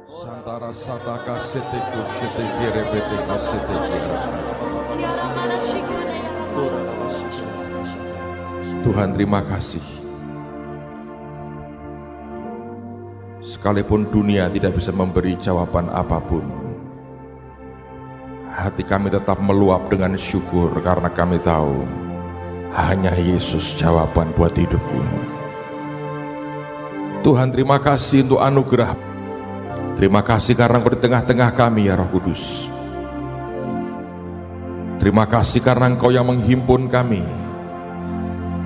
Santara sataka seteku setekire beteka setekire. Tuhan, terima kasih. Sekalipun dunia tidak bisa memberi jawaban apapun, hati kami tetap meluap dengan syukur karena kami tahu hanya Yesus jawaban buat hidupku. Tuhan, terima kasih untuk anugerah. Terima kasih karena Engkau di tengah-tengah kami, ya Roh Kudus. Terima kasih karena Engkau yang menghimpun kami.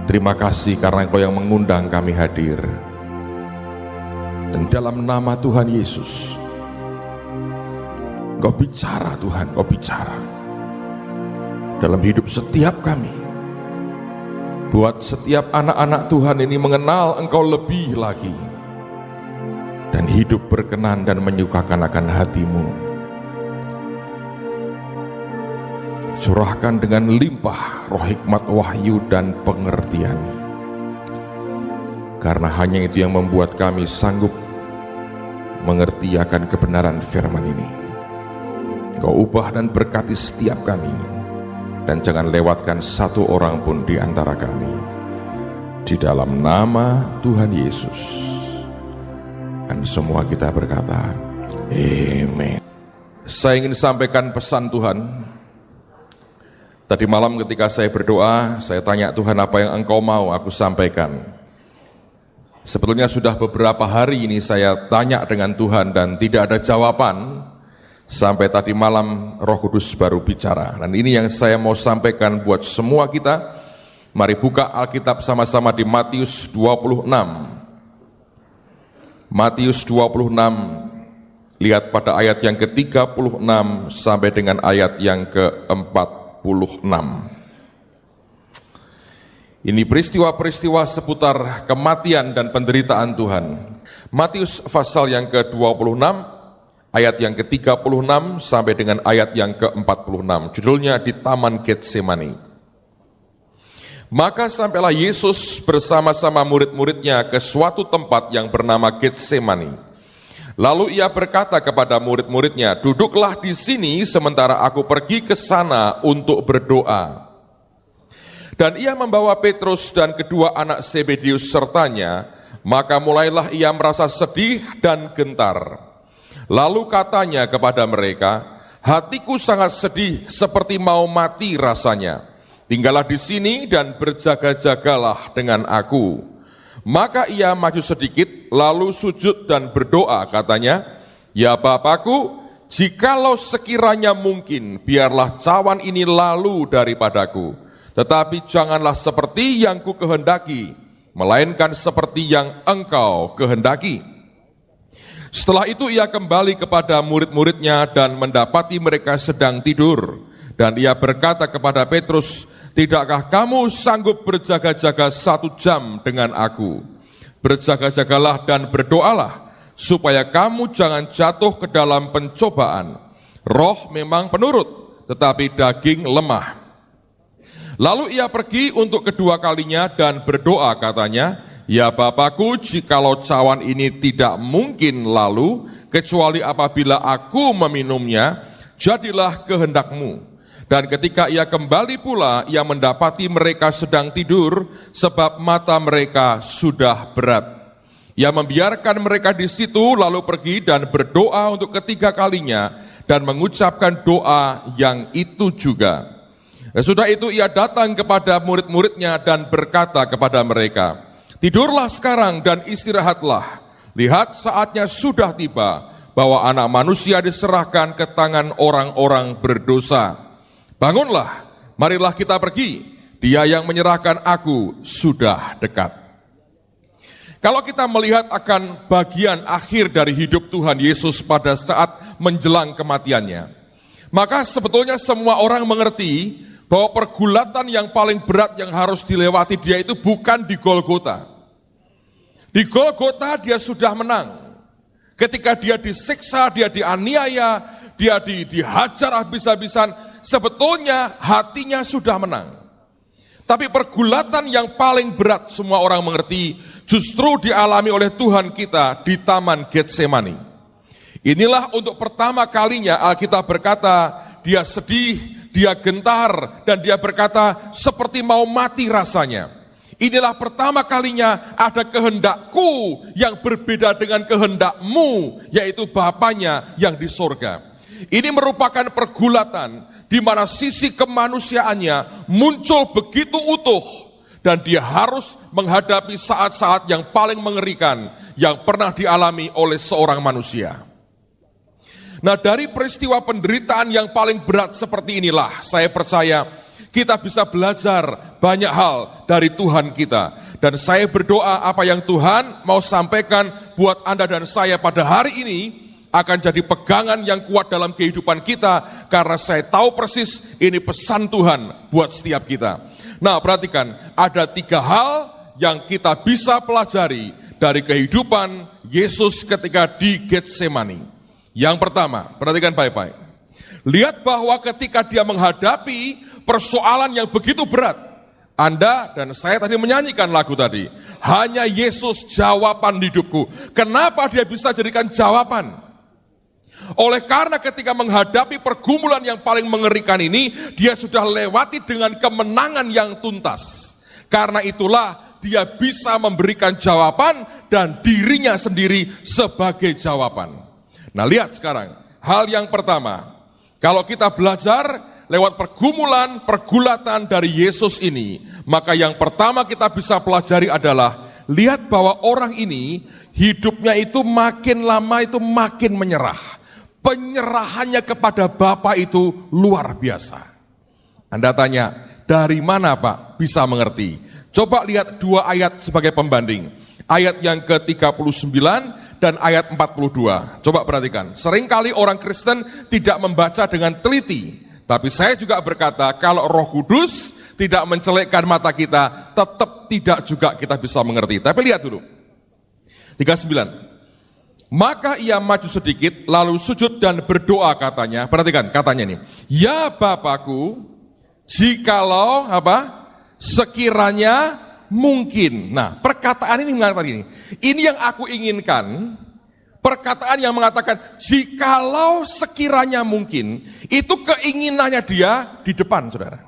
Terima kasih karena Engkau yang mengundang kami hadir. Dan dalam nama Tuhan Yesus, Engkau bicara Tuhan, Engkau bicara dalam hidup setiap kami. Buat setiap anak-anak Tuhan ini mengenal Engkau lebih lagi, dan hidup berkenan dan menyukakan akan hati-Mu. Curahkan dengan limpah roh hikmat, wahyu, dan pengertian, karena hanya itu yang membuat kami sanggup mengerti akan kebenaran firman ini. Kau ubah dan berkati setiap kami, dan jangan lewatkan satu orang pun di antara kami. Di dalam nama Tuhan Yesus. Dan semua kita berkata, amin. Saya ingin sampaikan pesan Tuhan. Tadi malam ketika saya berdoa, saya tanya Tuhan, apa yang Engkau mau aku sampaikan? Sebetulnya sudah beberapa hari ini saya tanya dengan Tuhan dan tidak ada jawaban. Sampai tadi malam Roh Kudus baru bicara. Dan ini yang saya mau sampaikan buat semua kita. Mari buka Alkitab sama-sama di Matius 26. Matius 26, lihat pada ayat yang ke-36 sampai dengan ayat yang ke-46. Ini peristiwa-peristiwa seputar kematian dan penderitaan Tuhan. Matius pasal yang ke-26, ayat yang ke-36 sampai dengan ayat yang ke-46. Judulnya di Taman Getsemani. Maka sampailah Yesus bersama-sama murid-muridnya ke suatu tempat yang bernama Getsemani. Lalu ia berkata kepada murid-muridnya, duduklah di sini sementara aku pergi ke sana untuk berdoa. Dan ia membawa Petrus dan kedua anak Zebedeus sertanya, maka mulailah ia merasa sedih dan gentar. Lalu katanya kepada mereka, hatiku sangat sedih seperti mau mati rasanya. Tinggallah di sini dan berjaga-jagalah dengan aku. Maka ia maju sedikit, lalu sujud dan berdoa, katanya, ya Bapakku, jikalau sekiranya mungkin, biarlah cawan ini lalu daripadaku. Tetapi janganlah seperti yang ku kehendaki, melainkan seperti yang Engkau kehendaki. Setelah itu ia kembali kepada murid-muridnya dan mendapati mereka sedang tidur. Dan ia berkata kepada Petrus, tidakkah kamu sanggup berjaga-jaga 1 jam dengan aku? Berjaga-jagalah dan berdoalah, supaya kamu jangan jatuh ke dalam pencobaan. Roh memang penurut, tetapi daging lemah. Lalu ia pergi untuk kedua kalinya dan berdoa, katanya, ya Bapakku, jikalau cawan ini tidak mungkin lalu, kecuali apabila aku meminumnya, jadilah kehendak-Mu. Dan ketika ia kembali pula, ia mendapati mereka sedang tidur, sebab mata mereka sudah berat. Ia membiarkan mereka di situ, lalu pergi dan berdoa untuk ketiga kalinya, dan mengucapkan doa yang itu juga. Sudah itu ia datang kepada murid-muridnya dan berkata kepada mereka, tidurlah sekarang dan istirahatlah. Lihat saatnya sudah tiba, bahwa anak manusia diserahkan ke tangan orang-orang berdosa. Bangunlah, marilah kita pergi, dia yang menyerahkan aku sudah dekat. Kalau kita melihat akan bagian akhir dari hidup Tuhan Yesus pada saat menjelang kematiannya, maka sebetulnya semua orang mengerti bahwa pergulatan yang paling berat yang harus dilewati dia itu bukan di Golgota. Di Golgota dia sudah menang. Ketika dia disiksa, dia dianiaya, dia dihajar habis-habisan, sebetulnya hatinya sudah menang. Tapi pergulatan yang paling berat semua orang mengerti justru dialami oleh Tuhan kita di Taman Getsemani. Inilah untuk pertama kalinya Alkitab berkata, dia sedih, dia gentar, dan dia berkata seperti mau mati rasanya. Inilah pertama kalinya ada kehendakku yang berbeda dengan kehendakmu, yaitu Bapanya yang di sorga. Ini merupakan pergulatan di mana sisi kemanusiaannya muncul begitu utuh, dan dia harus menghadapi saat-saat yang paling mengerikan yang pernah dialami oleh seorang manusia. Nah, dari peristiwa penderitaan yang paling berat seperti inilah, saya percaya kita bisa belajar banyak hal dari Tuhan kita. Dan saya berdoa apa yang Tuhan mau sampaikan buat Anda dan saya pada hari ini akan jadi pegangan yang kuat dalam kehidupan kita, karena saya tahu persis ini pesan Tuhan buat setiap kita. Nah, perhatikan, ada 3 hal yang kita bisa pelajari dari kehidupan Yesus ketika di Getsemani. Yang pertama, perhatikan baik-baik. Lihat bahwa ketika dia menghadapi persoalan yang begitu berat, Anda dan saya tadi menyanyikan lagu tadi, hanya Yesus jawaban hidupku. Kenapa dia bisa jadikan jawaban? Oleh karena ketika menghadapi pergumulan yang paling mengerikan ini, dia sudah lewati dengan kemenangan yang tuntas. Karena itulah dia bisa memberikan jawaban dan dirinya sendiri sebagai jawaban. Nah, lihat sekarang, hal yang pertama, kalau kita belajar lewat pergulatan dari Yesus ini, maka yang pertama kita bisa pelajari adalah, lihat bahwa orang ini, hidupnya itu makin lama itu makin menyerah. Penyerahannya kepada Bapa itu luar biasa. Anda tanya, dari mana Pak bisa mengerti? Coba lihat 2 ayat sebagai pembanding. Ayat yang ke-39 dan ayat 42. Coba perhatikan. Seringkali orang Kristen tidak membaca dengan teliti. Tapi saya juga berkata, kalau Roh Kudus tidak mencelekkan mata kita, tetap tidak juga kita bisa mengerti. Tapi lihat dulu. 39. Maka ia maju sedikit, lalu sujud dan berdoa katanya. Perhatikan katanya ini. Ya Bapakku, jikalau sekiranya mungkin. Nah, perkataan ini mengatakan ini. Ini yang aku inginkan. Perkataan yang mengatakan jikalau sekiranya mungkin, itu keinginannya dia di depan, saudara.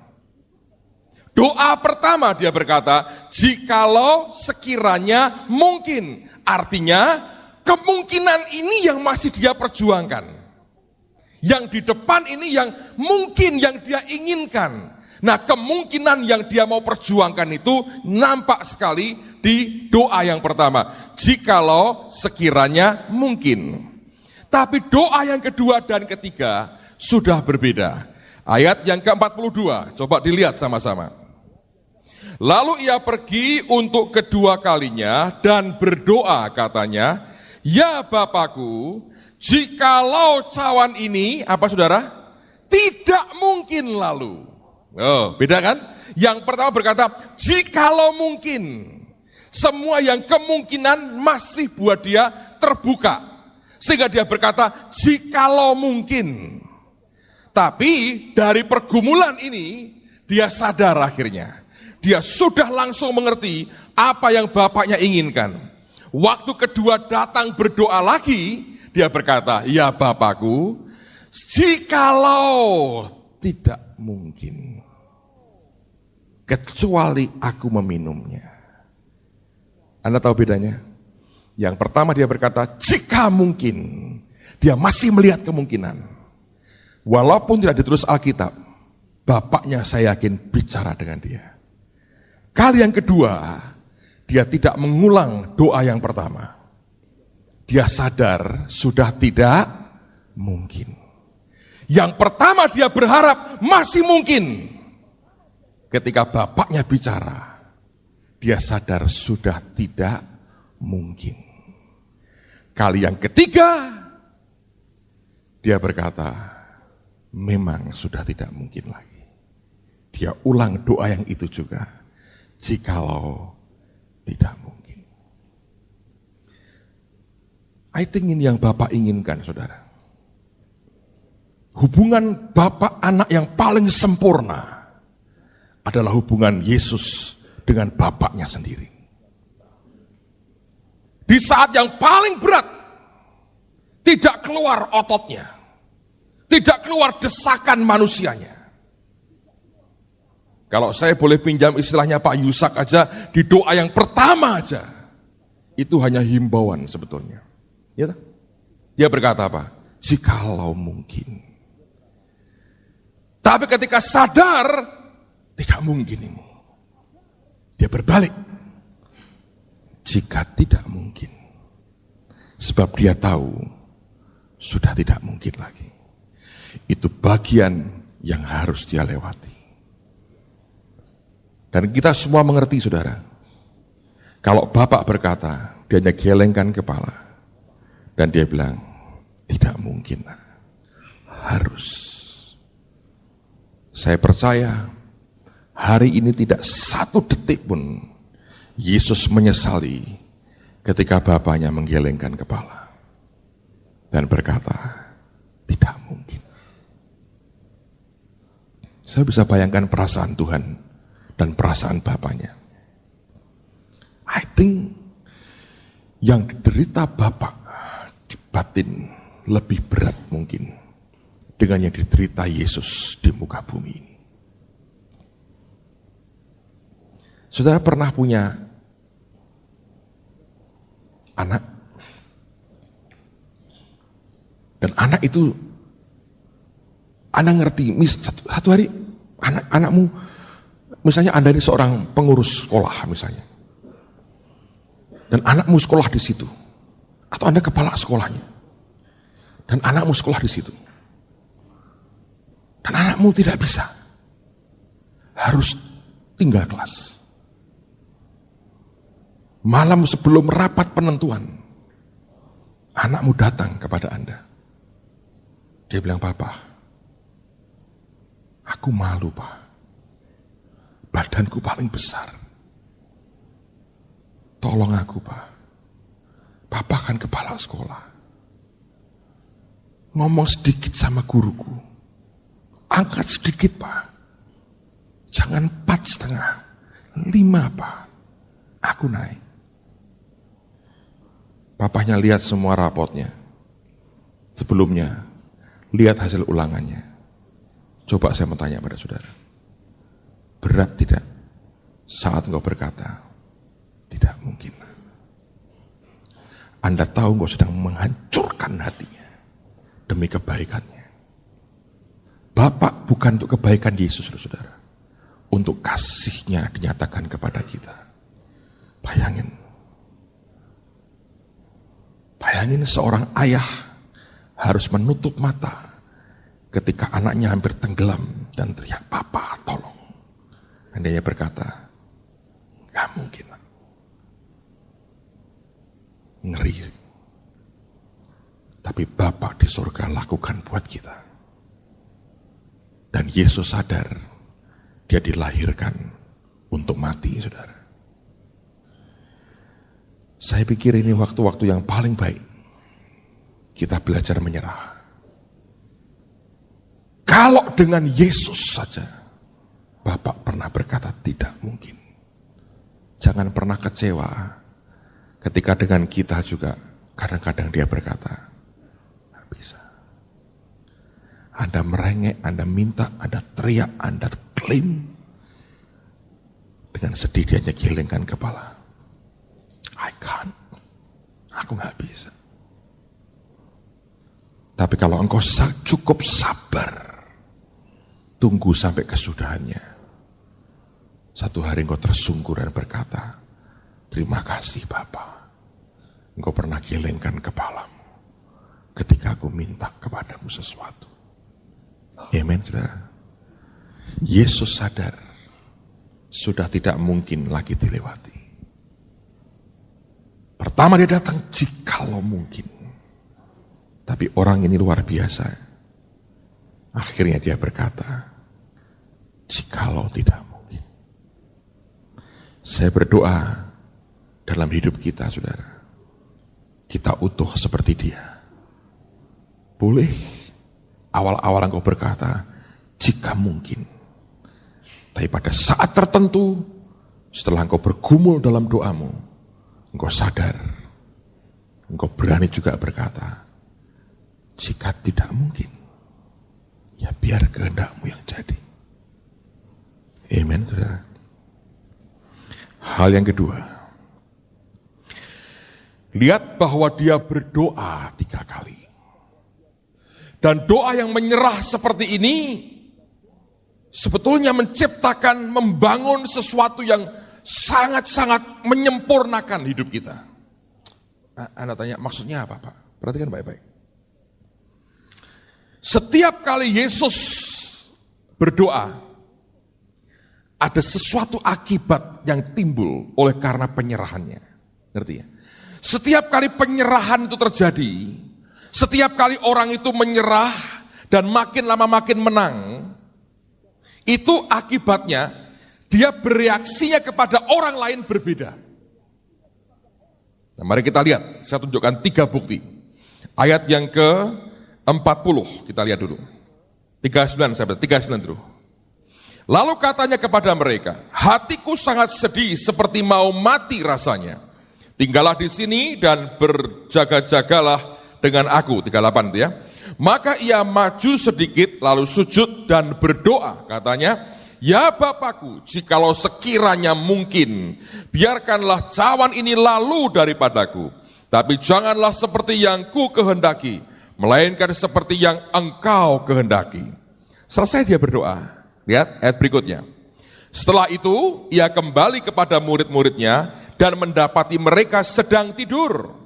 Doa pertama dia berkata, jikalau sekiranya mungkin. Artinya, kemungkinan ini yang masih dia perjuangkan. Yang di depan ini yang mungkin yang dia inginkan. Nah, kemungkinan yang dia mau perjuangkan itu nampak sekali di doa yang pertama. Jikalau sekiranya mungkin. Tapi doa yang kedua dan ketiga sudah berbeda. Ayat yang ke-42, coba dilihat sama-sama. Lalu ia pergi untuk kedua kalinya dan berdoa katanya, ya Bapakku, jikalau cawan ini, apa saudara? Tidak mungkin lalu. Oh, beda kan? Yang pertama berkata, jikalau mungkin. Semua yang kemungkinan masih buat dia terbuka. Sehingga dia berkata, jikalau mungkin. Tapi dari pergumulan ini, dia sadar akhirnya. Dia sudah langsung mengerti apa yang Bapaknya inginkan. Waktu kedua datang berdoa lagi, dia berkata, ya Bapakku, jikalau tidak mungkin, kecuali aku meminumnya. Anda tahu bedanya? Yang pertama dia berkata, jika mungkin. Dia masih melihat kemungkinan. Walaupun tidak ditulis Alkitab, Bapaknya saya yakin bicara dengan dia. Kali yang kedua, dia tidak mengulang doa yang pertama. Dia sadar sudah tidak mungkin. Yang pertama dia berharap masih mungkin. Ketika Bapaknya bicara, dia sadar sudah tidak mungkin. Kali yang ketiga, dia berkata, memang sudah tidak mungkin lagi. Dia ulang doa yang itu juga, jikalau tidak mungkin. I think ini yang Bapak inginkan, saudara. Hubungan Bapak anak yang paling sempurna adalah hubungan Yesus dengan Bapaknya sendiri. Di saat yang paling berat, Tidak keluar ototnya. Tidak keluar desakan manusianya. Kalau saya boleh pinjam istilahnya Pak Yusak aja, di doa yang pertama aja, itu hanya himbauan sebetulnya. Ya, dia berkata apa? Jikalau mungkin. Tapi ketika sadar, tidak mungkin ini. Dia berbalik. Jika tidak mungkin. Sebab dia tahu, sudah tidak mungkin lagi. Itu bagian yang harus dia lewati. Dan kita semua mengerti, saudara. Kalau Bapak berkata, dia hanya gelengkan kepala. Dan dia bilang, tidak mungkin. Harus. Saya percaya, hari ini tidak satu detik pun Yesus menyesali ketika Bapaknya menggelengkan kepala. Dan berkata, tidak mungkin. Saya bisa bayangkan perasaan Tuhan dan perasaan Bapaknya. I think yang diderita Bapak di batin lebih berat mungkin dengan yang diderita Yesus di muka bumi ini. Saudara pernah punya anak? Dan anak itu, Anda ngerti, satu hari anakmu, misalnya Anda ini seorang pengurus sekolah misalnya. Dan anakmu sekolah di situ. Atau Anda kepala sekolahnya. Dan anakmu sekolah di situ. Dan anakmu tidak bisa. Harus tinggal kelas. Malam sebelum rapat penentuan, anakmu datang kepada Anda. Dia bilang, Papa, aku malu, Pak. Badanku paling besar. Tolong aku, Pak. Papa kan kepala sekolah. Ngomong sedikit sama guruku. Angkat sedikit, Pak. Jangan 4,5, 5, Pak. Aku naik. Papanya lihat semua rapotnya. Sebelumnya, lihat hasil ulangannya. Coba saya mau tanya pada saudara. Berat tidak saat engkau berkata, tidak mungkin. Anda tahu engkau sedang menghancurkan hatinya demi kebaikannya. Bapak bukan untuk kebaikan Yesus, saudara. Untuk kasihnya dinyatakan kepada kita. Bayangin seorang ayah harus menutup mata ketika anaknya hampir tenggelam dan teriak, Papa tolong. Dan dia berkata, gak mungkin. Ngeri. Tapi Bapa di surga lakukan buat kita. Dan Yesus sadar, dia dilahirkan untuk mati, saudara. Saya pikir ini waktu-waktu yang paling baik. Kita belajar menyerah. Kalau dengan Yesus saja, Bapak pernah berkata tidak mungkin. Jangan pernah kecewa ketika dengan kita juga kadang-kadang dia berkata, tidak bisa. Anda merengek, Anda minta, Anda teriak, Anda klaim. Dengan sedih dia hanya gelengkan kepala. I can't. Aku gak bisa. Tapi kalau engkau cukup sabar, tunggu sampai kesudahannya. Satu hari engkau tersungkur dan berkata, terima kasih Bapa. Engkau pernah gelengkan kepalamu ketika aku minta kepadamu sesuatu. Amen, saudara. Yesus sadar, sudah tidak mungkin lagi dilewati. Pertama dia datang, jikalau mungkin. Tapi orang ini luar biasa. Akhirnya dia berkata, jikalau tidak mungkin. Saya berdoa dalam hidup kita, saudara. Kita utuh seperti dia. Boleh awal-awal engkau berkata, jika mungkin. Tapi pada saat tertentu, setelah engkau bergumul dalam doamu, engkau sadar, engkau berani juga berkata, Jika tidak mungkin, ya biar kehendak-Mu yang jadi. Amen, saudara. Hal yang kedua, lihat bahwa dia berdoa 3 kali. Dan doa yang menyerah seperti ini, sebetulnya menciptakan, membangun sesuatu yang sangat-sangat menyempurnakan hidup kita. Anda tanya, maksudnya apa, Pak? Perhatikan baik-baik. Setiap kali Yesus berdoa, ada sesuatu akibat yang timbul oleh karena penyerahannya. Ngerti ya? Setiap kali penyerahan itu terjadi, setiap kali orang itu menyerah dan makin lama makin menang, itu akibatnya dia bereaksinya kepada orang lain berbeda. Nah, mari kita lihat, saya tunjukkan 3 bukti. Ayat yang ke-40, kita lihat dulu. 39 sahabat, 39 dulu. Lalu katanya kepada mereka, hatiku sangat sedih seperti mau mati rasanya. Tinggallah di sini dan berjaga-jagalah dengan aku, 38 itu ya. Maka ia maju sedikit lalu sujud dan berdoa, katanya, ya Bapakku, jikalau sekiranya mungkin, biarkanlah cawan ini lalu daripadaku, tapi janganlah seperti yang ku kehendaki, melainkan seperti yang Engkau kehendaki. Selesai dia berdoa. Lihat ayat berikutnya. Setelah itu ia kembali kepada murid-muridnya dan mendapati mereka sedang tidur.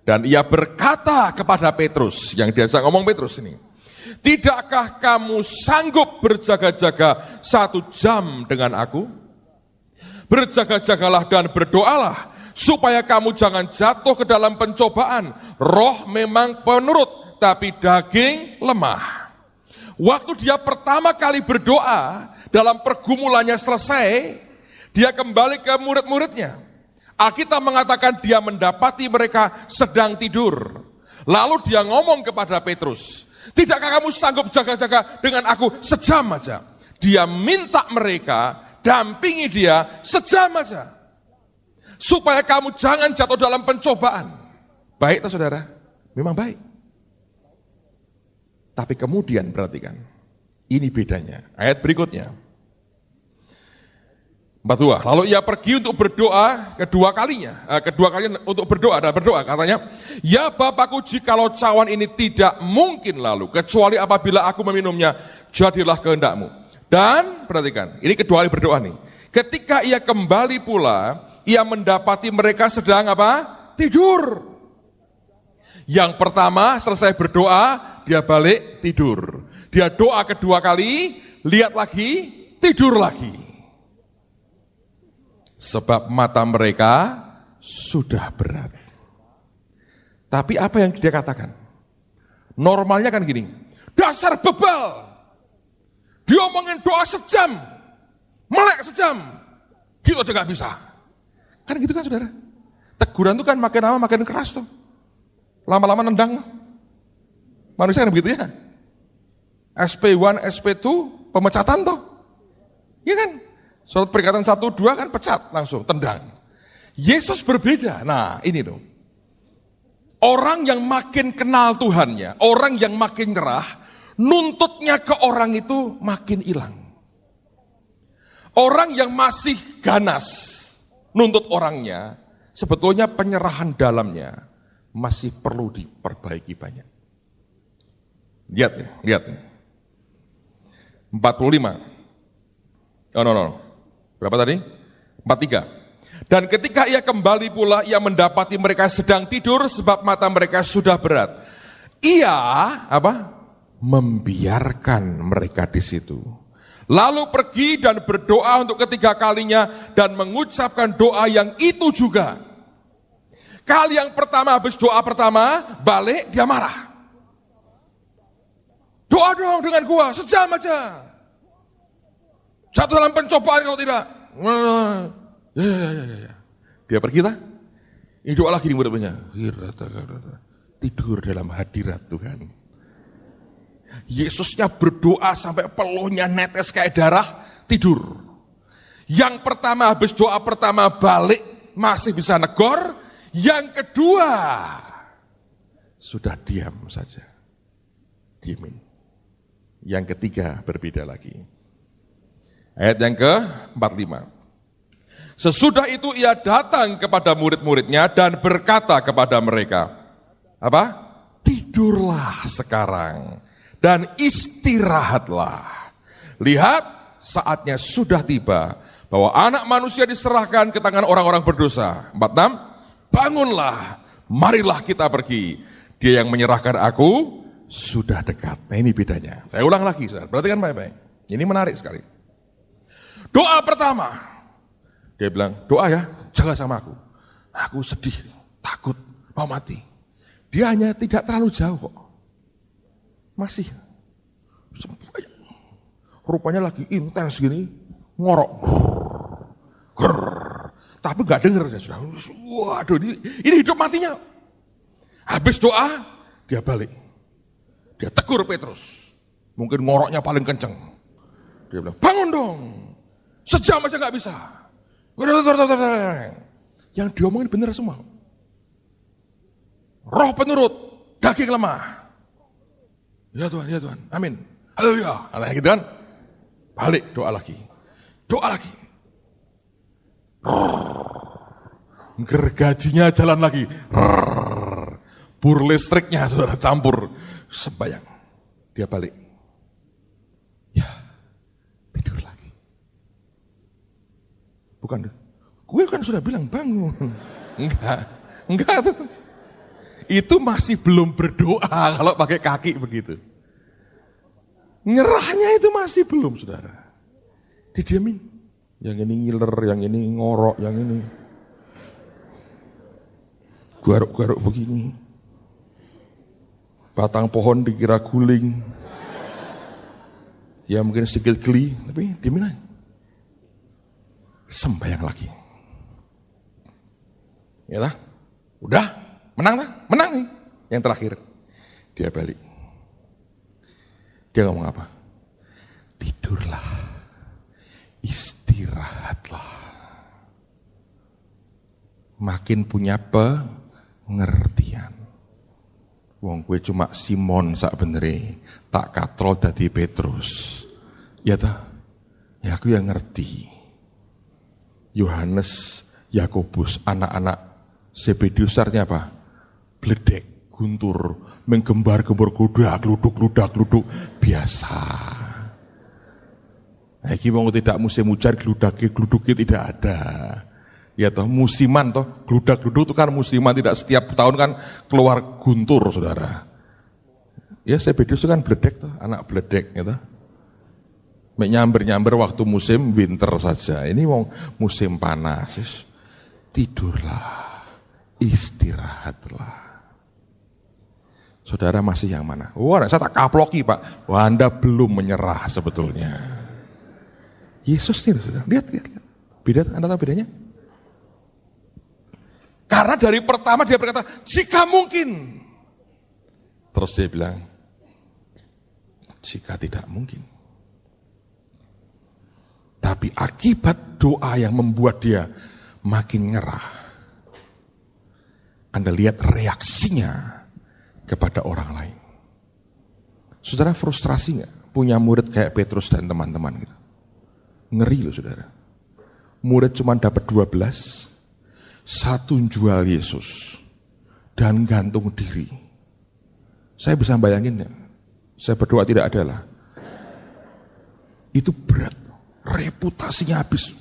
Dan ia berkata kepada Petrus, yang diajak ngomong Petrus ini, tidakkah kamu sanggup berjaga-jaga 1 jam dengan aku? Berjaga-jagalah dan berdoalah, supaya kamu jangan jatuh ke dalam pencobaan. Roh memang penurut, tapi daging lemah. Waktu dia pertama kali berdoa, dalam pergumulannya selesai, dia kembali ke murid-muridnya. Alkitab mengatakan dia mendapati mereka sedang tidur. Lalu dia ngomong kepada Petrus, tidakkah kamu sanggup jaga-jaga dengan aku sejam aja? Dia minta mereka dampingi dia sejam aja, supaya kamu jangan jatuh dalam pencobaan. Baik toh saudara? Memang baik. Tapi kemudian perhatikan, ini bedanya. Ayat berikutnya. 42. Lalu ia pergi untuk berdoa kedua kalinya untuk berdoa dan berdoa, katanya, ya Bapakku, jikalau cawan ini tidak mungkin lalu, kecuali apabila aku meminumnya, jadilah kehendak-Mu. Dan perhatikan, ini kedua kali berdoa nih. Ketika ia kembali pula, ia mendapati mereka sedang apa? Tidur. Yang pertama selesai berdoa, dia balik tidur. Dia doa kedua kali, lihat lagi, tidur lagi. Sebab mata mereka sudah berat. Tapi apa yang dia katakan? Normalnya kan gini, dasar bebal. Dia omongin doa sejam, melek sejam, gitu aja gak bisa. Kan gitu kan saudara? Teguran itu kan makin lama makin keras tuh. Lama-lama nendang. Manusia kan begitu ya. SP1, SP2, pemecatan tuh. Iya kan? Surat peringatan 1, 2 kan pecat langsung, tendang. Yesus berbeda. Nah ini tuh. Orang yang makin kenal Tuhannya, orang yang makin nyerah, nuntutnya ke orang itu makin hilang. Orang yang masih ganas, nuntut orangnya, sebetulnya penyerahan dalamnya masih perlu diperbaiki banyak. Lihat nih. 45. No. Berapa tadi? 43. Dan ketika ia kembali pula, ia mendapati mereka sedang tidur sebab mata mereka sudah berat. Ia membiarkan mereka di situ. Lalu pergi dan berdoa untuk ketiga kalinya dan mengucapkan doa yang itu juga. Kali yang pertama, habis doa pertama, balik, dia marah. Doa dong dengan gua, sejam aja. Jatuh dalam pencobaan kalau tidak. Ya. Dia pergi lah. Ini doa lagi di murid-muridnya. Tidur dalam hadirat Tuhan. Yesusnya berdoa sampai peluhnya netes kayak darah, tidur. Yang pertama, habis doa pertama balik, masih bisa negor. Yang kedua, sudah diam saja. Diemin. Yang ketiga berbeda lagi. Ayat yang ke-45. Sesudah itu ia datang kepada murid-muridnya dan berkata kepada mereka, apa? Tidurlah sekarang dan istirahatlah. Lihat, saatnya sudah tiba bahwa anak manusia diserahkan ke tangan orang-orang berdosa. 46, bangunlah, marilah kita pergi. Dia yang menyerahkan aku sudah dekat. Nah ini bedanya. Saya ulang lagi, saudara. Perhatikan baik-baik. Ini menarik sekali. Doa pertama. Dia bilang, doa ya, jaga sama aku. Aku sedih, takut, mau mati. Dia hanya tidak terlalu jauh kok. Masih. Rupanya lagi intens gini, ngorok. Tapi gak denger dia sudah. Waduh, ini hidup matinya. Habis doa, dia balik. Dia tegur Petrus. Mungkin ngoroknya paling kenceng. Dia bilang, bangun dong. Sejam aja gak bisa. Yang diomongin benar semua. Roh penurut, daging lemah. Ya Tuhan, amin. Haleluya, katanya gitu kan. Balik, doa lagi. Gergajinya jalan lagi. Bur listriknya saudara campur. Sembayang. Dia balik. Ya, tidur lagi. Bukan, gue kan sudah bilang bangun. Enggak. Itu masih belum berdoa kalau pakai kaki begitu. Nyerahnya itu masih belum, saudara. Didiamin. Yang ini ngiler, yang ini ngorok, yang ini garuk-garuk begini. Batang pohon dikira guling. Ya mungkin sedikit geli, tapi diamin aja. Sembayang lagi. Ya lah, udah, menang nih. Yang terakhir, dia balik. Dia ngomong apa? Tidurlah, istirahatlah. Makin punya pengertian. Wong gue cuma Simon sak benere, tak katrol dadi Petrus. Ya ta, ya aku yang ngerti. Yohanes, Yakobus, anak-anak Zebedius artinya apa? Bledek, guntur, menggembar-gembor gludak-gluduk biasa. Nah, iki wong tidak musim hujan gludak-gluduk tidak ada. Ya toh musiman toh, gludak-gluduk itu kan musiman, tidak setiap tahun kan keluar guntur, saudara. Ya Zebedius itu kan bledek toh, anak bledek gitu. Nyamber-nyamber waktu musim winter saja. Ini mau musim panas. Tidurlah, istirahatlah. Saudara masih yang mana? Wah, saya tak kaploki Pak. Wah, Anda belum menyerah sebetulnya. Yesus nih, saudara. Lihat. Beda, Anda tahu bedanya? Karena dari pertama dia berkata, jika mungkin. Terus dia bilang, jika tidak mungkin. Tapi akibat doa yang membuat dia makin nyerah. Anda lihat reaksinya kepada orang lain. Saudara frustrasi nggak punya murid kayak Petrus dan teman-teman gitu? Ngeri loh saudara. Murid cuma dapat 12, satu jual Yesus dan gantung diri. Saya bisa bayangin ya, saya berdoa tidak ada lah. Itu berat. Reputasinya habis.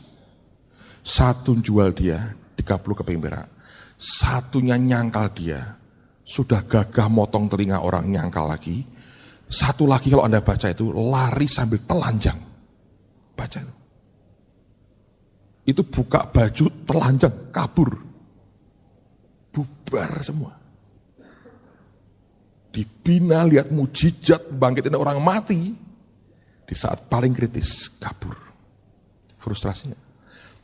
Satu jual dia 30 keping perak. Satunya nyangkal dia. Sudah gagah motong telinga orang, nyangkal lagi. Satu lagi kalau Anda baca itu lari sambil telanjang. Baca itu. Itu buka baju telanjang, kabur. Bubar semua. Dibina lihat mujizat bangkitin orang mati. Di saat paling kritis kabur. Frustrasinya.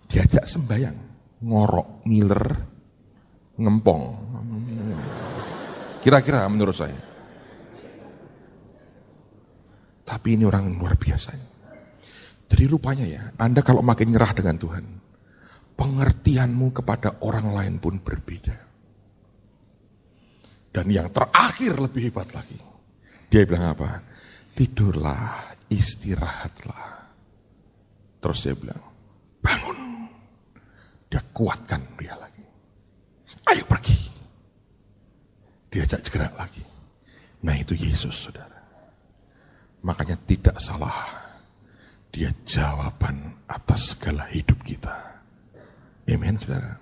Diajak sembayang, ngorok, ngiler, ngempong. Kira-kira menurut saya. Tapi ini orang luar biasa. Jadi rupanya ya, Anda kalau makin nyerah dengan Tuhan, pengertianmu kepada orang lain pun berbeda. Dan yang terakhir lebih hebat lagi. Dia bilang apa? Tidurlah, istirahatlah. Terus dia bilang, bangun. Dia kuatkan dia lagi. Ayo pergi. Diajak gerak lagi. Nah itu Yesus, saudara. Makanya tidak salah. Dia jawaban atas segala hidup kita. Amen, saudara.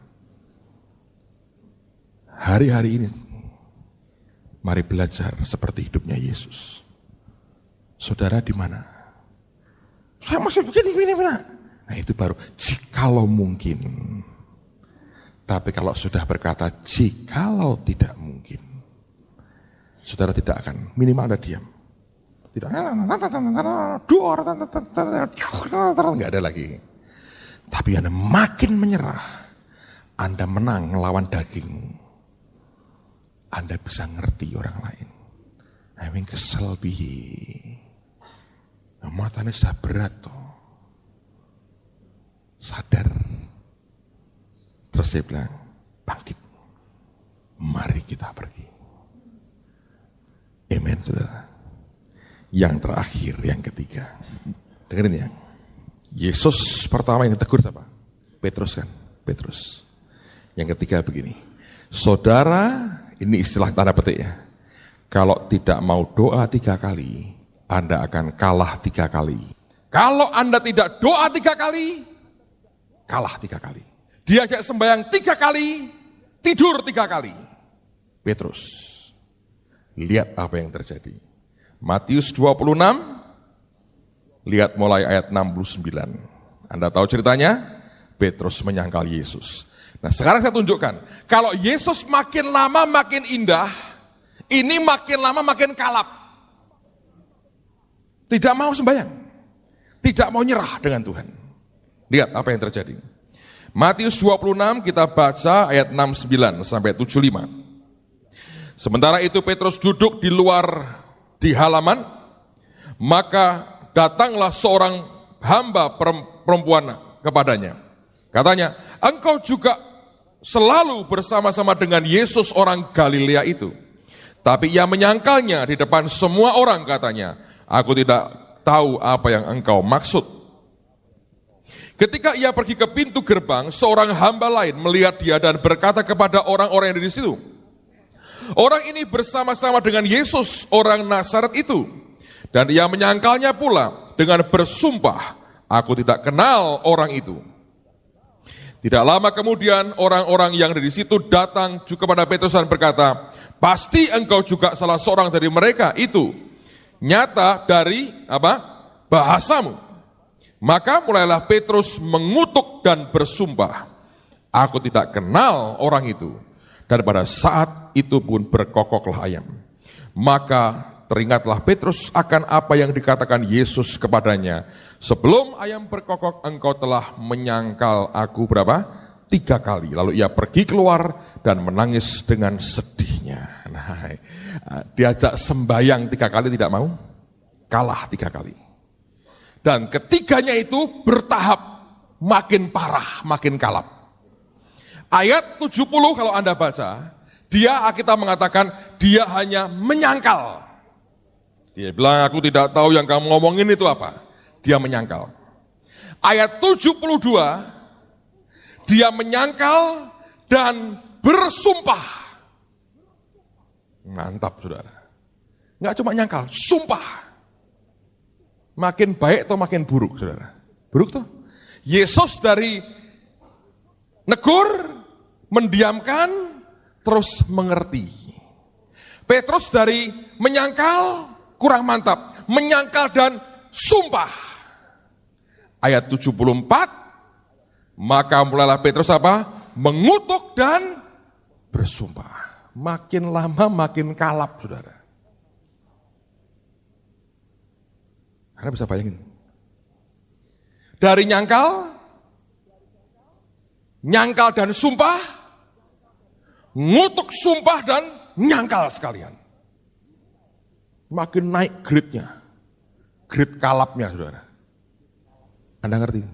Hari-hari ini, mari belajar seperti hidupnya Yesus. Saudara di mana? Saya masih begini. Nah itu baru jikalau mungkin. Tapi kalau sudah berkata jikalau tidak mungkin, saudara tidak akan, minimal Anda diam. Tidak, nggak ada lagi. Tapi Anda makin menyerah, Anda menang melawan daging. Anda bisa ngerti orang lain. Amin, kesel bihi. Matanya sudah berat toh. Sadar. Terus dia bilang, bangkit. Mari kita pergi. Amen, saudara. Yang terakhir, yang ketiga. Dengerin ya. Yesus pertama yang tegur siapa? Petrus kan? Petrus. Yang ketiga begini. Saudara, ini istilah tanda petik ya. Kalau tidak mau doa 3 kali, Anda akan kalah 3 kali. Kalau Anda tidak doa 3 kali, kalah 3 kali. Diajak sembahyang 3 kali, tidur 3 kali. Petrus, lihat apa yang terjadi. Matius 26, lihat mulai ayat 69. Anda tahu ceritanya? Petrus menyangkal Yesus. Nah sekarang saya tunjukkan, kalau Yesus makin lama makin indah, ini makin lama makin kalap. Tidak mau sembahyang, tidak mau nyerah dengan Tuhan. Lihat apa yang terjadi. Matius 26 kita baca ayat 69 sampai 75. Sementara itu Petrus duduk di luar di halaman, maka datanglah seorang hamba perempuan kepadanya. Katanya, engkau juga selalu bersama-sama dengan Yesus orang Galilea itu. Tapi ia menyangkalnya di depan semua orang, katanya, aku tidak tahu apa yang engkau maksud. Ketika ia pergi ke pintu gerbang, seorang hamba lain melihat dia dan berkata kepada orang-orang yang ada di situ, orang ini bersama-sama dengan Yesus, orang Nazaret itu. Dan ia menyangkalnya pula dengan bersumpah, aku tidak kenal orang itu. Tidak lama kemudian orang-orang yang ada di situ datang juga kepada Petrus dan berkata, pasti engkau juga salah seorang dari mereka itu. Nyata dari bahasamu. Maka mulailah Petrus mengutuk dan bersumpah, aku tidak kenal orang itu. Dan pada saat itu pun berkokoklah ayam. Maka teringatlah Petrus akan apa yang dikatakan Yesus kepadanya. Sebelum ayam berkokok, engkau telah menyangkal aku berapa? 3 kali. Lalu ia pergi keluar dan menangis dengan sedihnya. Nah, diajak sembahyang 3 kali tidak mau, kalah 3 kali. Dan ketiganya itu bertahap, makin parah, makin kalap. Ayat 70 kalau Anda baca, kita mengatakan dia hanya menyangkal. Dia bilang, aku tidak tahu yang kamu ngomongin itu apa. Dia menyangkal. Ayat 72, dia menyangkal dan bersumpah. Mantap, saudara. Nggak cuma nyangkal, sumpah. Makin baik atau makin buruk, saudara? Buruk tuh. Yesus dari negur, mendiamkan, terus mengerti. Petrus dari menyangkal, kurang mantap. Menyangkal dan sumpah. Ayat 74, maka mulailah Petrus apa? Mengutuk dan bersumpah. Makin lama makin kalap, saudara. Anda bisa bayangin. Dari nyangkal dan sumpah, ngutuk sumpah dan nyangkal sekalian. Makin naik grade-nya. Grade kalapnya, saudara. Anda ngerti?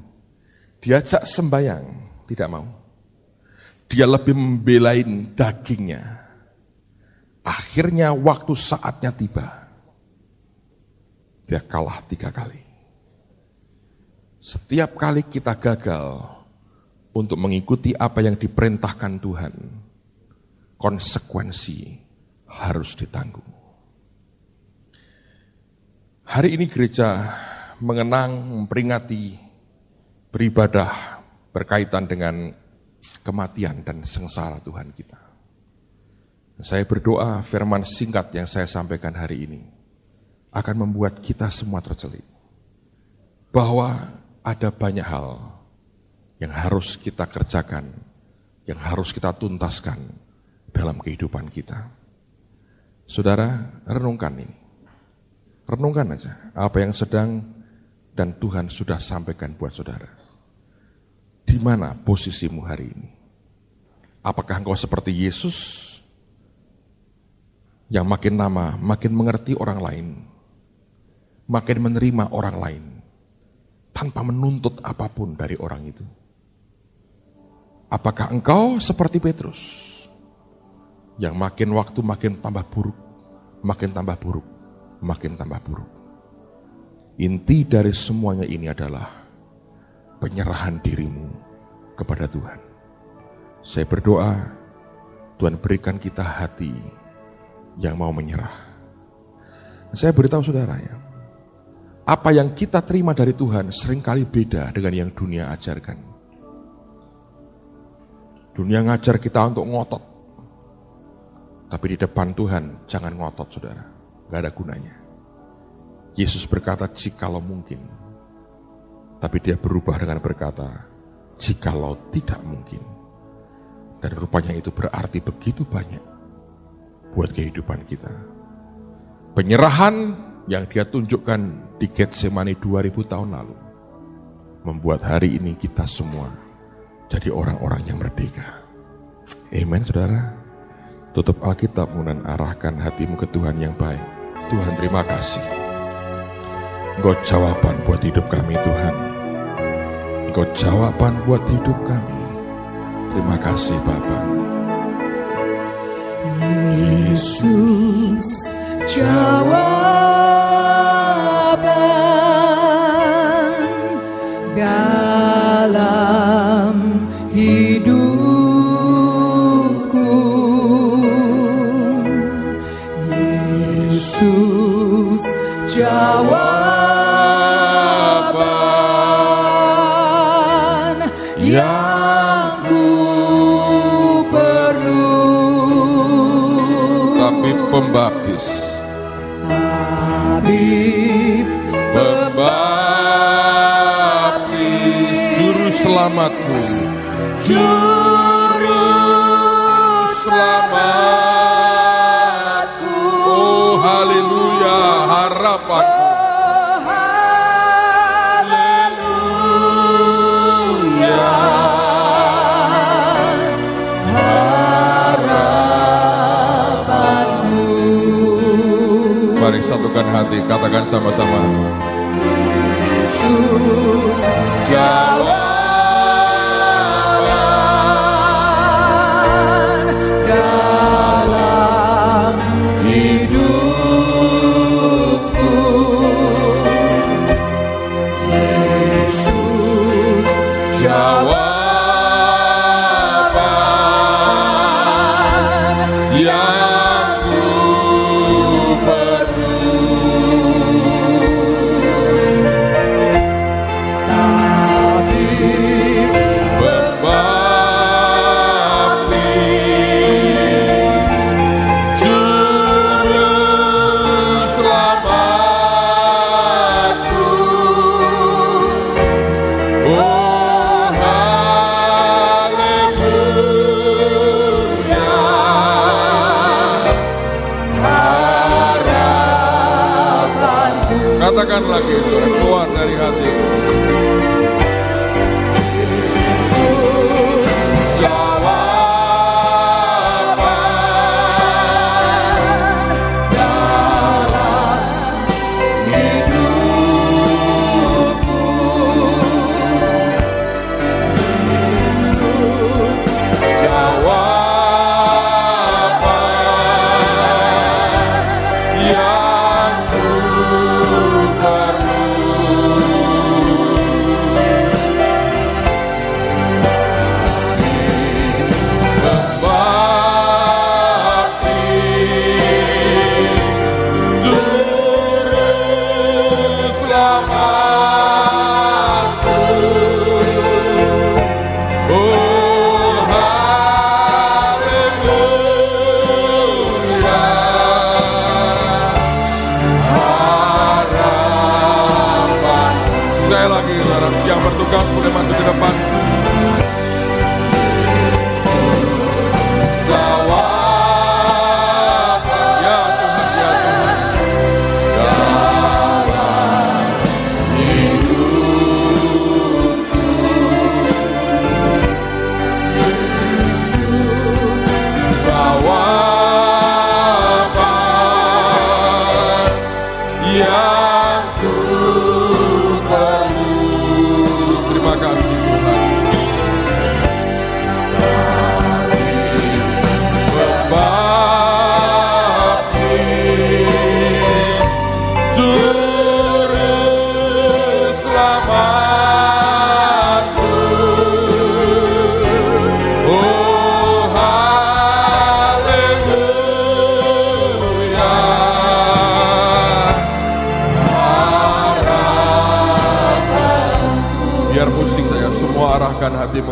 Diajak sembahyang, tidak mau. Dia lebih membelain dagingnya. Akhirnya waktu saatnya tiba. dia kalah 3 kali. Setiap kali kita gagal untuk mengikuti apa yang diperintahkan Tuhan, konsekuensi harus ditanggung. Hari ini gereja mengenang, memperingati, beribadah berkaitan dengan kematian dan sengsara Tuhan kita. Saya berdoa firman singkat yang saya sampaikan hari ini akan membuat kita semua tercelik bahwa ada banyak hal yang harus kita kerjakan, yang harus kita tuntaskan dalam kehidupan kita. Saudara, renungkan ini. Renungkan aja apa yang sedang dan Tuhan sudah sampaikan buat saudara. Di mana posisimu hari ini? Apakah engkau seperti Yesus yang makin lama makin mengerti orang lain, makin menerima orang lain, tanpa menuntut apapun dari orang itu? Apakah engkau seperti Petrus, yang makin waktu makin tambah buruk, makin tambah buruk, makin tambah buruk? Inti dari semuanya ini adalah penyerahan dirimu kepada Tuhan. Saya berdoa, Tuhan berikan kita hati yang mau menyerah. Saya beritahu saudara ya, apa yang kita terima dari Tuhan seringkali beda dengan yang dunia ajarkan. Dunia ngajar kita untuk ngotot, tapi di depan Tuhan jangan ngotot saudara, gak ada gunanya. Yesus berkata jikalau mungkin, tapi dia berubah dengan berkata jikalau tidak mungkin. Dan rupanya itu berarti begitu banyak buat kehidupan kita. Penyerahan yang dia tunjukkan di Getsemani 2000 tahun lalu membuat hari ini kita semua jadi orang-orang yang merdeka. Amen saudara. Tutup Alkitabmu dan arahkan hatimu ke Tuhan yang baik. Tuhan terima kasih. Engkau jawaban buat hidup kami Tuhan. Engkau jawaban buat hidup kami. Terima kasih Bapa. Yesus jawaban dalam hidupku. Yesus jawaban yang ku perlu. Tabib pembaptis, Tabib pembaptis, juru selamatku, juru selamatku. Oh haleluya, harapanku. Mari satukan hati, katakan sama-sama. Yesus jawaban dalam hidupku. Yesus jawaban yang ku perlu. Tabib pembaptis, juru selamatku. Oh haleluya, harapanku. Katakan lagi, keluar dari hati. Yesus jawaban dalam hidupku. Yesus jawaban yang ku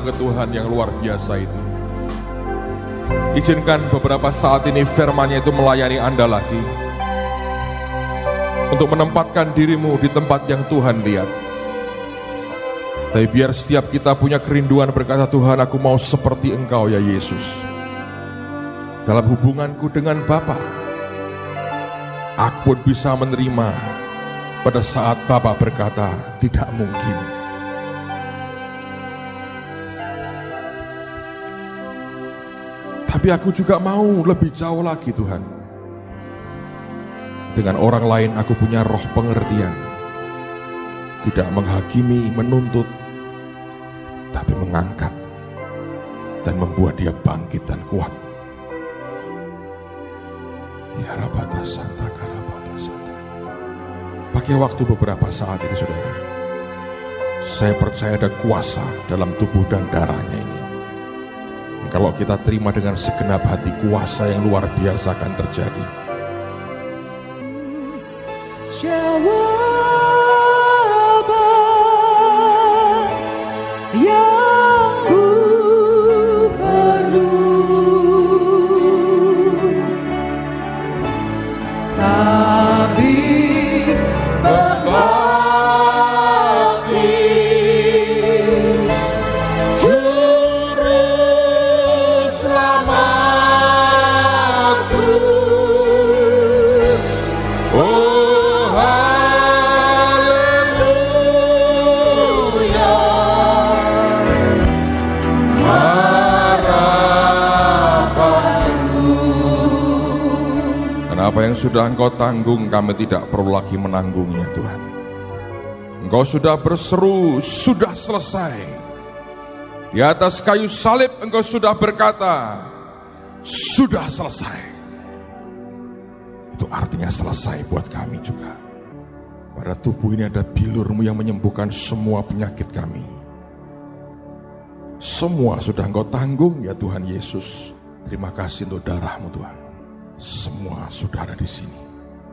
ke Tuhan yang luar biasa itu. Izinkan beberapa saat ini firman-Nya itu melayani Anda lagi, untuk menempatkan dirimu di tempat yang Tuhan lihat. Tapi biar setiap kita punya kerinduan berkata, Tuhan, aku mau seperti Engkau ya Yesus. Dalam hubunganku dengan Bapa, aku pun bisa menerima pada saat Bapa berkata, tidak mungkin. Tapi aku juga mau lebih jauh lagi Tuhan. Dengan orang lain aku punya roh pengertian. Tidak menghakimi, menuntut, tapi mengangkat dan membuat dia bangkit dan kuat. Ya Rabata Santa Karabata Santa. Pakai waktu beberapa saat ini saudara. Saya percaya ada kuasa dalam tubuh dan darahnya ini. Kalau kita terima dengan segenap hati, kuasa yang luar biasa akan terjadi. Jawaban yang ku perlu, tabib pembaptis, juru selamatku. Oh haleluya, harapanku. Dan apa yang sudah Engkau tanggung, kami tidak perlu lagi menanggungnya Tuhan. Engkau sudah berseru, sudah selesai. Di atas kayu salib Engkau sudah berkata, sudah selesai. Itu artinya selesai buat kami juga. Pada tubuh ini ada bilur-Mu yang menyembuhkan semua penyakit kami. Semua sudah Engkau tanggung ya Tuhan Yesus. Terima kasih untuk darah-Mu Tuhan. Semua sudah ada di sini.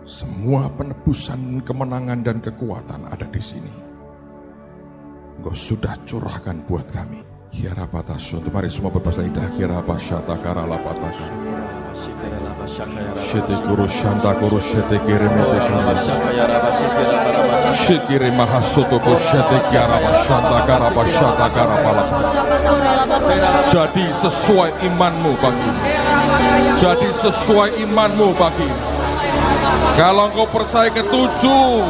Semua penebusan, kemenangan dan kekuatan ada di sini. Engkau sudah curahkan buat kami. Kirapata Suntu, mari semua berbahasa lidah. Kirapashata karalapataka. Shete kuru shanta kuru shete kiremete kuru. Shikire mahasoto ko shete kirapashata karapashata karapalapa. Jadi sesuai imanmu bagi. Jadi sesuai imanmu bagi. Kalau engkau percaya ketujuh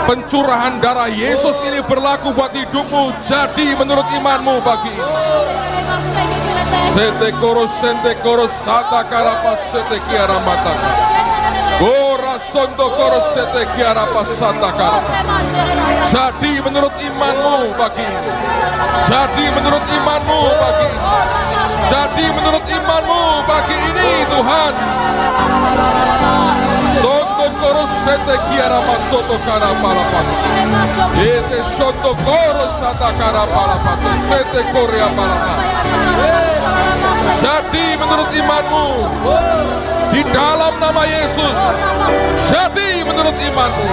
pencurahan darah Yesus ini berlaku buat hidupmu, jadi menurut imanmu bagi. Sete koros sente koros sata karapas sete kiara mata. Ora sonto koros sete kiara pas sata karapas. Jadi menurut imanmu bagi. Jadi menurut imanmu bagi. Jadi menurut imanmu bagi ini Tuhan. Sonto koros sete kiara masoto kara palapat. Ete sonto koros sata kara palapat. Sete korea palapat. Jadi menurut imanmu di dalam nama Yesus. Jadi menurut imanmu.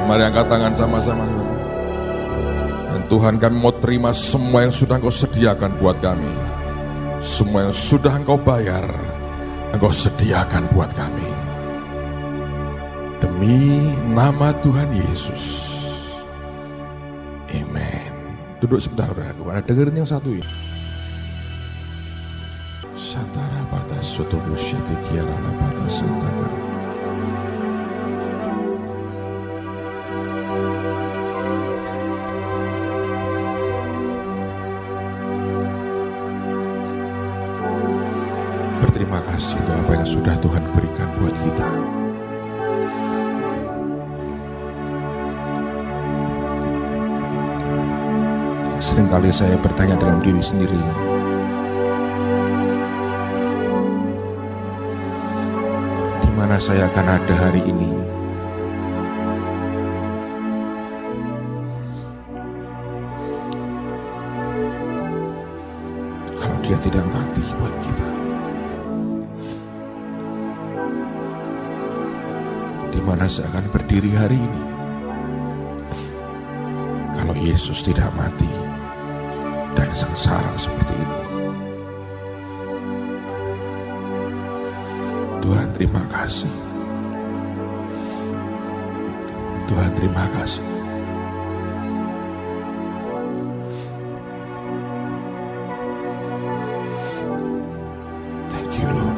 Mari angkat tangan sama-sama. Dan Tuhan, kami mau terima semua yang sudah Engkau sediakan buat kami. Semua yang sudah Engkau bayar, Engkau sediakan buat kami. Demi nama Tuhan Yesus. Amen. Duduk sebentar, saudaraku. Ada dengerin yang satu ini. Santara batas soto busyati kiara la batas santara. Berterima kasih untuk apa yang sudah Tuhan berikan buat kita. Seringkali saya bertanya dalam diri sendiri, di mana saya akan ada hari ini? Kalau Dia tidak mati buat kita, di mana saya akan berdiri hari ini? Kalau Yesus tidak mati dan sengsara seperti ini. Tuhan terima kasih. Tuhan terima kasih. Thank you Lord.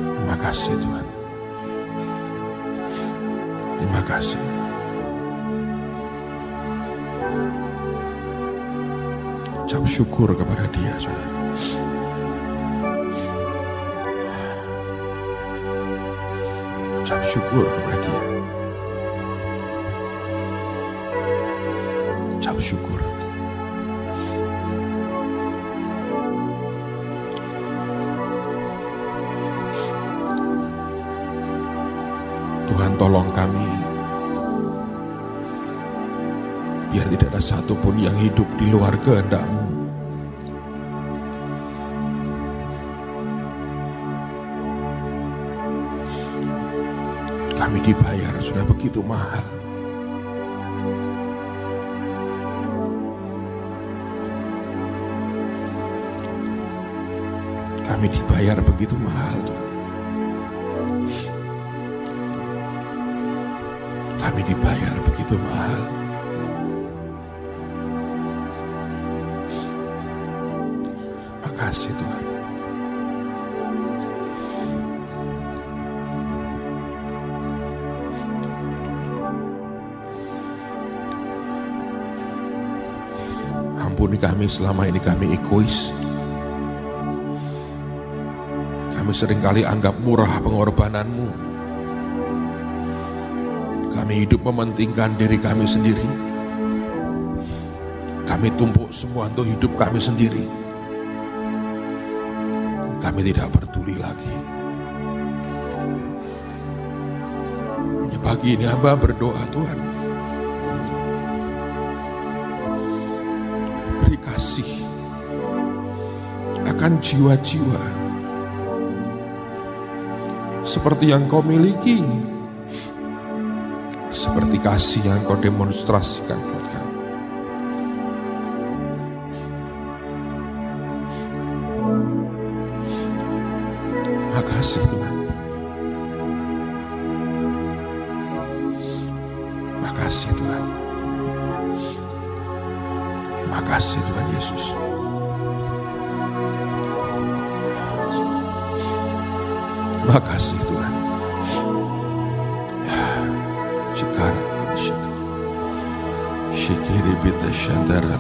Terima kasih Tuhan. Terima kasih. Ucap syukur kepada Dia, saudara. Ucap syukur kepada Dia. Ucap syukur. Tuhan tolong kami, biar tidak ada satupun yang hidup di luar kehendak-Mu. Kami dibayar sudah begitu mahal. Kami dibayar begitu mahal. Kami dibayar begitu mahal. Makasih Tuhan. Ampuni kami selama ini kami egois. Kami seringkali anggap murah pengorbanan-Mu. Kami hidup mementingkan diri kami sendiri. Kami tumpuk semua untuk hidup kami sendiri. Kami tidak peduli lagi. Ya, pagi ini hamba berdoa Tuhan, beri kasih akan jiwa-jiwa seperti yang Kau miliki, seperti kasih yang Kau demonstrasikan buat kami. Makasih Tuhan. Makasih Tuhan. Makasih Tuhan Yesus. Makasih Tuhan. Sekarang Syikiri bita syantara.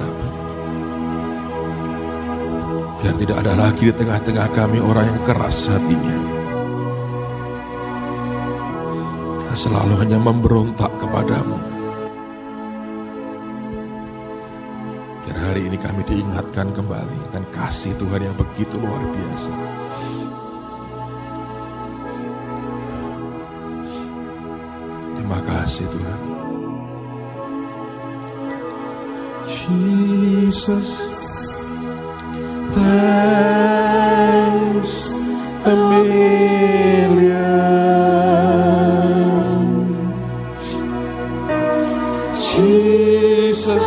Biar tidak ada lagi di tengah-tengah kami orang yang keras hatinya, yang selalu hanya memberontak kepadamu. Biar hari ini kami diingatkan kembali akan kasih Tuhan yang begitu luar biasa. Terima kasih Tuhan. Jesus, thanks a million. Jesus,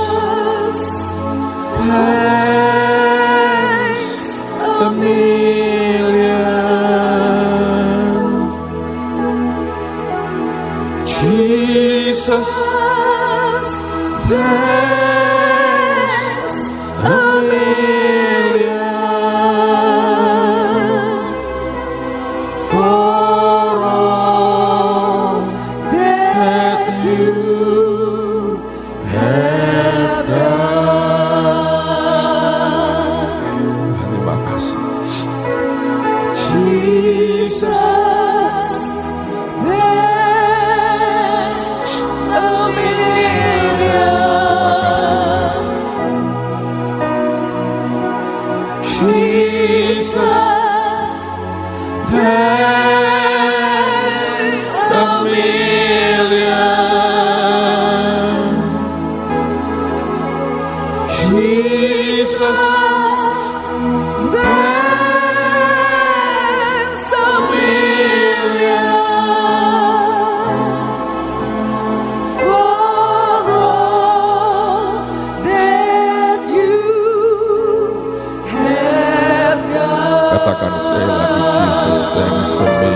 thanks a million. Jesus, thanks a million for all that you have done. Terima kasih. Jesus, thanks a million. Jesus, thanks a million. Jesus, thanks a million for all sembah.